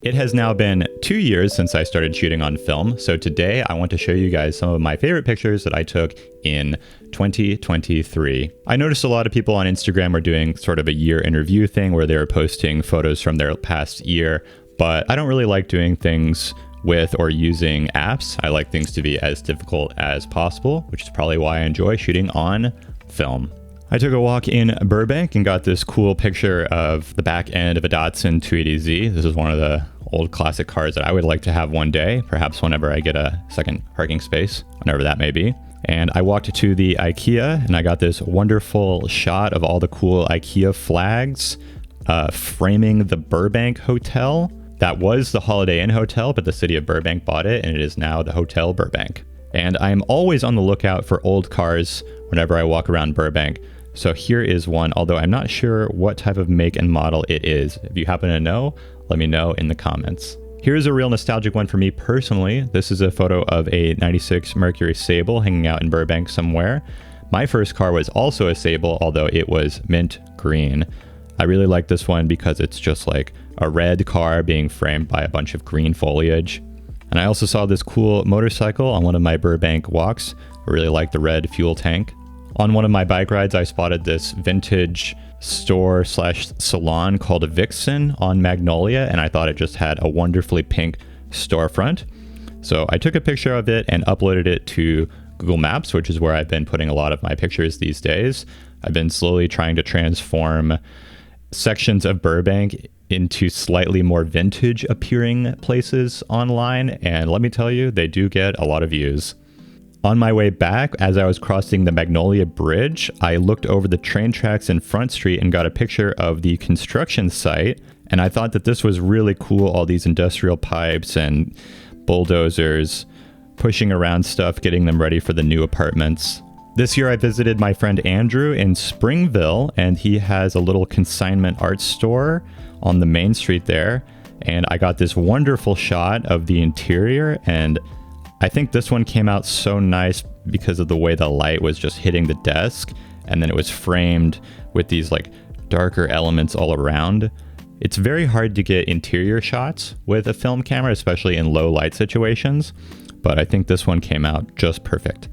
It has now been 2 years since I started shooting on film, so today I want to show you guys some of my favorite pictures that I took in 2023. I noticed a lot of people on Instagram were doing sort of a year in review thing where they were posting photos from their past year, but I don't really like doing things with or using apps. I like things to be as difficult as possible, which is probably why I enjoy shooting on film. I took a walk in Burbank and got this cool picture of the back end of a Datsun 280Z. This is one of the old classic cars that I would like to have one day, perhaps whenever I get a second parking space, whenever that may be. And I walked to the IKEA and I got this wonderful shot of all the cool IKEA flags framing the Burbank Hotel. That was the Holiday Inn Hotel, but the city of Burbank bought it and it is now the Hotel Burbank. And I'm always on the lookout for old cars whenever I walk around Burbank. So here is one, although I'm not sure what type of make and model it is. If you happen to know, let me know in the comments. Here's a real nostalgic one for me personally. This is a photo of a 96 Mercury Sable hanging out in Burbank somewhere. My first car was also a Sable, although it was mint green. I really like this one because it's just like a red car being framed by a bunch of green foliage. And I also saw this cool motorcycle on one of my Burbank walks. I really like the red fuel tank. On one of my bike rides, I spotted this vintage store/salon called Vixen on Magnolia, and I thought it just had a wonderfully pink storefront. So I took a picture of it and uploaded it to Google Maps, which is where I've been putting a lot of my pictures these days. I've been slowly trying to transform sections of Burbank into slightly more vintage appearing places online, and let me tell you, they do get a lot of views. On my way back, as I was crossing the Magnolia Bridge, I looked over the train tracks in Front Street and got a picture of the construction site, and I thought that this was really cool, all these industrial pipes and bulldozers pushing around stuff, getting them ready for the new apartments. This year I visited my friend Andrew in Springville, and he has a little consignment art store on the main street there, and I got this wonderful shot of the interior, and I think this one came out so nice because of the way the light was just hitting the desk, and then it was framed with these like darker elements all around. It's very hard to get interior shots with a film camera, especially in low light situations, but I think this one came out just perfect.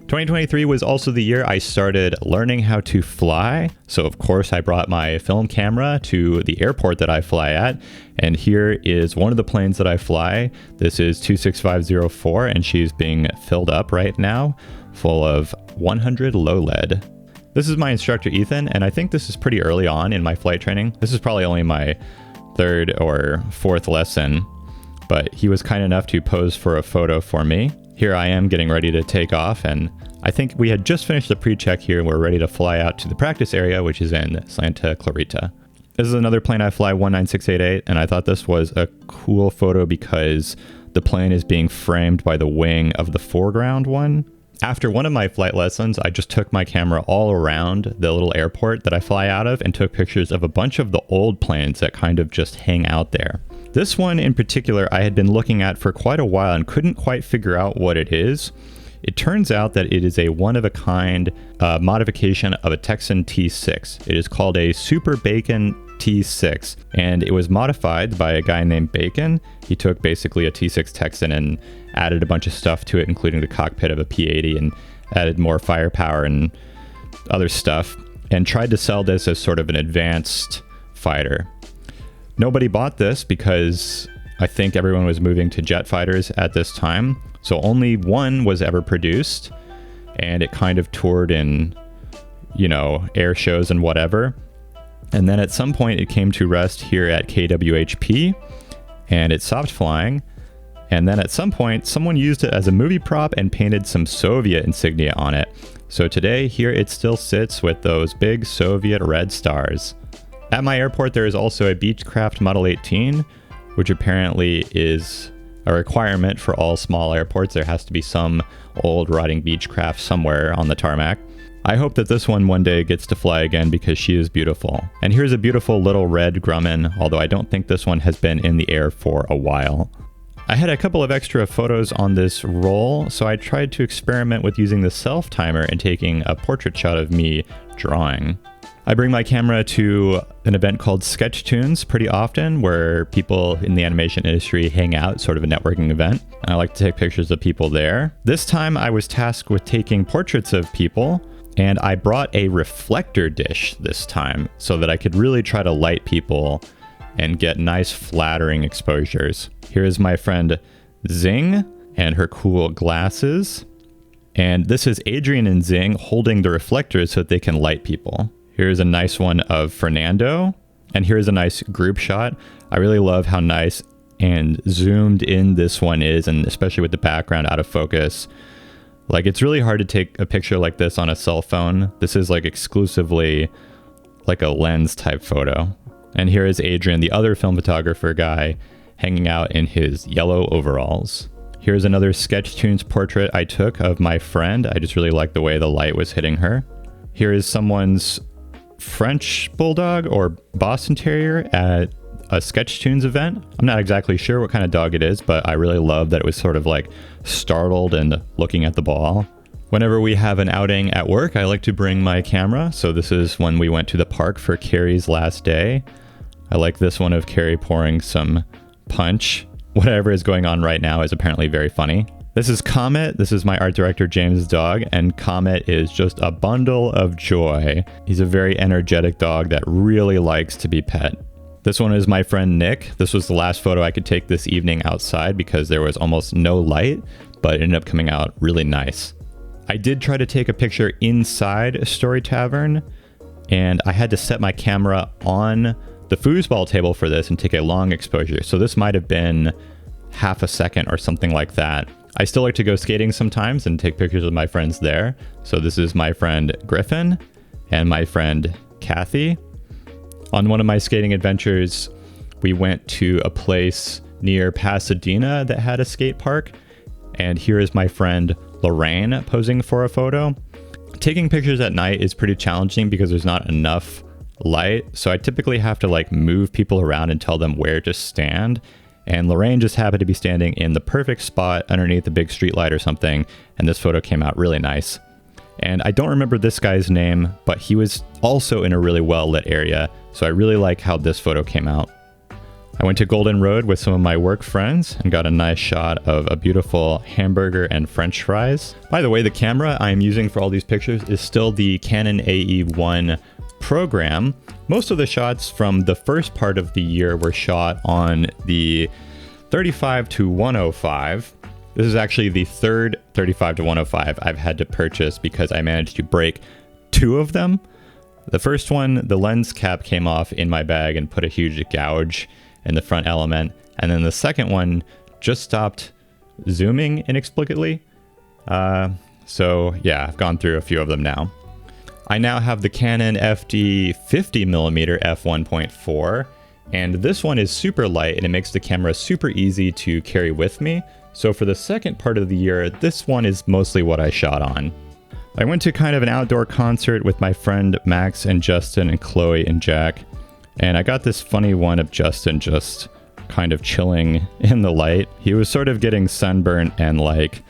2023 was also the year I started learning how to fly. So of course I brought my film camera to the airport that I fly at. And here is one of the planes that I fly. This is 26504 and she's being filled up right now, full of 100 low lead. This is my instructor Ethan, and I think this is pretty early on in my flight training. This is probably only my third or fourth lesson, but he was kind enough to pose for a photo for me. Here I am getting ready to take off, and I think we had just finished the pre-check here and we're ready to fly out to the practice area, which is in Santa Clarita. This is another plane I fly, 19688, and I thought this was a cool photo because the plane is being framed by the wing of the foreground one. After one of my flight lessons, I just took my camera all around the little airport that I fly out of and took pictures of a bunch of the old planes that kind of just hang out there. This one in particular I had been looking at for quite a while and couldn't quite figure out what it is. It turns out that it is a one-of-a-kind modification of a Texan T6. It is called a Super Bacon T6, and it was modified by a guy named Bacon. He took basically a T6 Texan and added a bunch of stuff to it, including the cockpit of a P-80, and added more firepower and other stuff, and tried to sell this as sort of an advanced fighter. Nobody bought this because I think everyone was moving to jet fighters at this time. So only one was ever produced, and it kind of toured in, air shows and whatever. And then at some point it came to rest here at KWHP, and it stopped flying. And then at some point someone used it as a movie prop and painted some Soviet insignia on it. So today here it still sits with those big Soviet red stars. At my airport, there is also a Beechcraft Model 18, which apparently is a requirement for all small airports. There has to be some old rotting Beechcraft somewhere on the tarmac. I hope that this one day gets to fly again because she is beautiful. And here's a beautiful little red Grumman, although I don't think this one has been in the air for a while. I had a couple of extra photos on this roll, so I tried to experiment with using the self-timer and taking a portrait shot of me drawing. I bring my camera to an event called Sketch Tunes pretty often, where people in the animation industry hang out, sort of a networking event. And I like to take pictures of people there. This time I was tasked with taking portraits of people, and I brought a reflector dish this time so that I could really try to light people and get nice flattering exposures. Here is my friend Zing and her cool glasses. And this is Adrian and Zing holding the reflectors so that they can light people. Here's a nice one of Fernando, and here's a nice group shot. I really love how nice and zoomed in this one is, and especially with the background out of focus. Like, it's really hard to take a picture like this on a cell phone. This is like exclusively like a lens type photo. And here is Adrian, the other film photographer guy, hanging out in his yellow overalls. Here's another Sketch Tunes portrait I took of my friend. I just really liked the way the light was hitting her. Here is someone's French Bulldog or Boston Terrier at a Sketch Tunes event. I'm not exactly sure what kind of dog it is, but I really love that it was sort of like startled and looking at the ball. Whenever we have an outing at work, I like to bring my camera. So this is when we went to the park for Carrie's last day. I like this one of Carrie pouring some punch. Whatever is going on right now is apparently very funny. This is Comet. This is my art director, James' dog, and Comet is just a bundle of joy. He's a very energetic dog that really likes to be pet. This one is my friend Nick. This was the last photo I could take this evening outside because there was almost no light, but it ended up coming out really nice. I did try to take a picture inside a Story Tavern, and I had to set my camera on the foosball table for this and take a long exposure. So this might have been half a second or something like that. I still like to go skating sometimes and take pictures of my friends there. So this is my friend Griffin and my friend Kathy. On one of my skating adventures, we went to a place near Pasadena that had a skate park. And here is my friend Lorraine posing for a photo. Taking pictures at night is pretty challenging because there's not enough light. So I typically have to like move people around and tell them where to stand. And Lorraine just happened to be standing in the perfect spot underneath a big street light or something. And this photo came out really nice. And I don't remember this guy's name, but he was also in a really well lit area. So I really like how this photo came out. I went to Golden Road with some of my work friends and got a nice shot of a beautiful hamburger and French fries. By the way, the camera I'm using for all these pictures is still the Canon AE1 program. Most of the shots from the first part of the year were shot on the 35 to 105. This is actually the third 35 to 105 I've had to purchase because I managed to break two of them. The first one, the lens cap came off in my bag and put a huge gouge in the front element. And then the second one just stopped zooming inexplicably. So yeah, I've gone through a few of them now. I now have the Canon FD 50mm f1.4, and this one is super light and it makes the camera super easy to carry with me. So for the second part of the year, this one is mostly what I shot on. I went to kind of an outdoor concert with my friend Max and Justin and Chloe and Jack, and I got this funny one of Justin just kind of chilling in the light. He was sort of getting sunburnt and like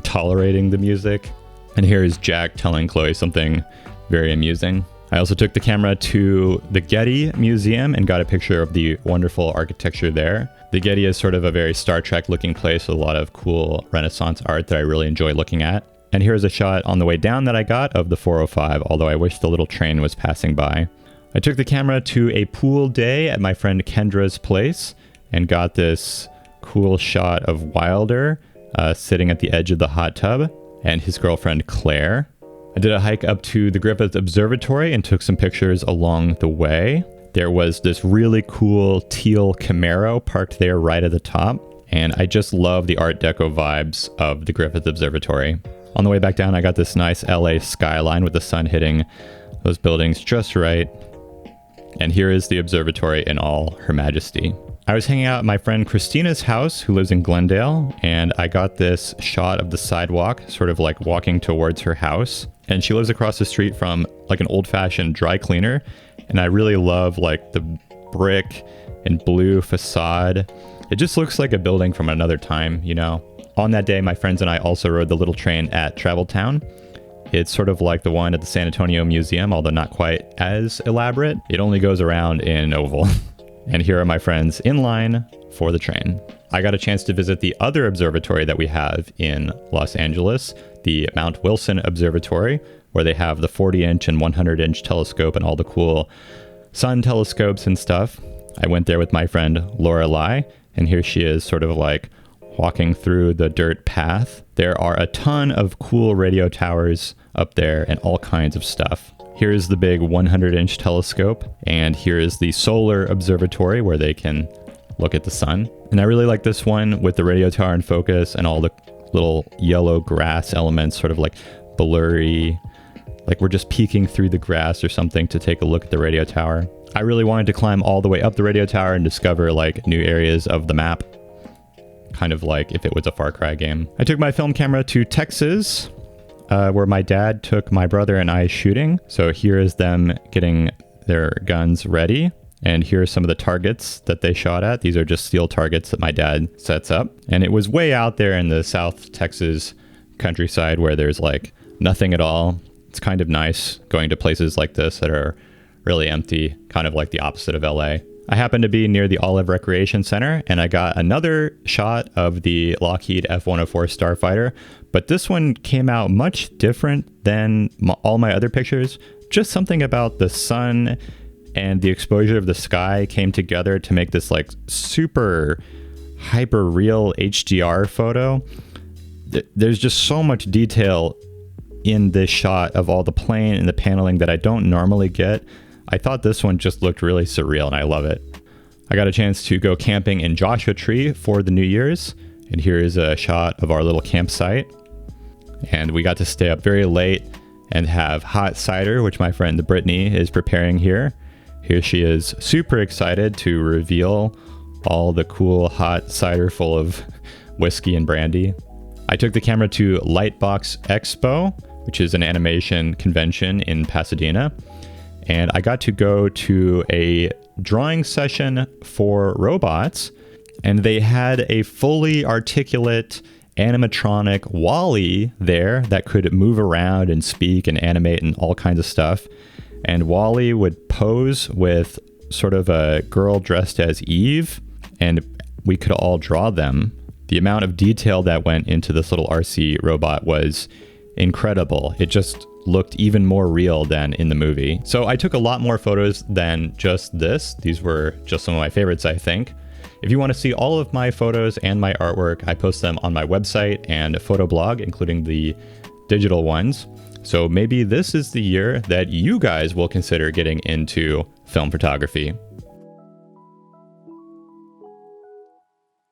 tolerating the music. And here is Jack telling Chloe something very amusing. I also took the camera to the Getty Museum and got a picture of the wonderful architecture there. The Getty is sort of a very Star Trek looking place with a lot of cool Renaissance art that I really enjoy looking at. And here's a shot on the way down that I got of the 405, although I wish the little train was passing by. I took the camera to a pool day at my friend Kendra's place and got this cool shot of Wilder sitting at the edge of the hot tub and his girlfriend Claire. I did a hike up to the Griffith Observatory and took some pictures along the way. There was this really cool teal Camaro parked there right at the top, and I just love the Art Deco vibes of the Griffith Observatory. On the way back down, I got this nice LA skyline with the sun hitting those buildings just right. And here is the observatory in all her majesty. I was hanging out at my friend Christina's house, who lives in Glendale, and I got this shot of the sidewalk, sort of like walking towards her house. And she lives across the street from like an old-fashioned dry cleaner, and I really love like the brick and blue facade. It just looks like a building from another time, you know? On that day, my friends and I also rode the little train at Travel Town, It's sort of like the one at the San Antonio Museum, although not quite as elaborate. It only goes around in an oval. And here are my friends in line for the train. I got a chance to visit the other observatory that we have in Los Angeles, the Mount Wilson Observatory, where they have the 40-inch and 100-inch telescope and all the cool sun telescopes and stuff. I went there with my friend Lorelei, and here she is sort of like walking through the dirt path. There are a ton of cool radio towers up there and all kinds of stuff. Here's the big 100-inch telescope, and here is the solar observatory where they can look at the sun. And I really like this one with the radio tower in focus and all the little yellow grass elements sort of like blurry, like we're just peeking through the grass or something to take a look at the radio tower. I really wanted to climb all the way up the radio tower and discover like new areas of the map, kind of like if it was a Far Cry game. I took my film camera to Texas, where my dad took my brother and I shooting. So here is them getting their guns ready. And here are some of the targets that they shot at. These are just steel targets that my dad sets up. And it was way out there in the South Texas countryside where there's like nothing at all. It's kind of nice going to places like this that are really empty, kind of like the opposite of LA. I happened to be near the Olive Recreation Center, and I got another shot of the Lockheed F-104 Starfighter, but this one came out much different than all my other pictures. Just something about the sun and the exposure of the sky came together to make this like super hyper real HDR photo. There's just so much detail in this shot of all the plane and the paneling that I don't normally get. I thought this one just looked really surreal, and I love it. I got a chance to go camping in Joshua Tree for the New Year's, and here is a shot of our little campsite. And we got to stay up very late and have hot cider, which my friend Brittany is preparing here. Here she is, super excited to reveal all the cool hot cider full of whiskey and brandy. I took the camera to Lightbox Expo, which is an animation convention in Pasadena. And I got to go to a drawing session for robots, and they had a fully articulate animatronic WALL-E there that could move around and speak and animate and all kinds of stuff. And WALL-E would pose with sort of a girl dressed as Eve, and we could all draw them. The amount of detail that went into this little RC robot was incredible. It just looked even more real than in the movie. So I took a lot more photos than just this. These were just some of my favorites, I think. If you want to see all of my photos and my artwork, I post them on my website and photo blog, including the digital ones. So maybe this is the year that you guys will consider getting into film photography.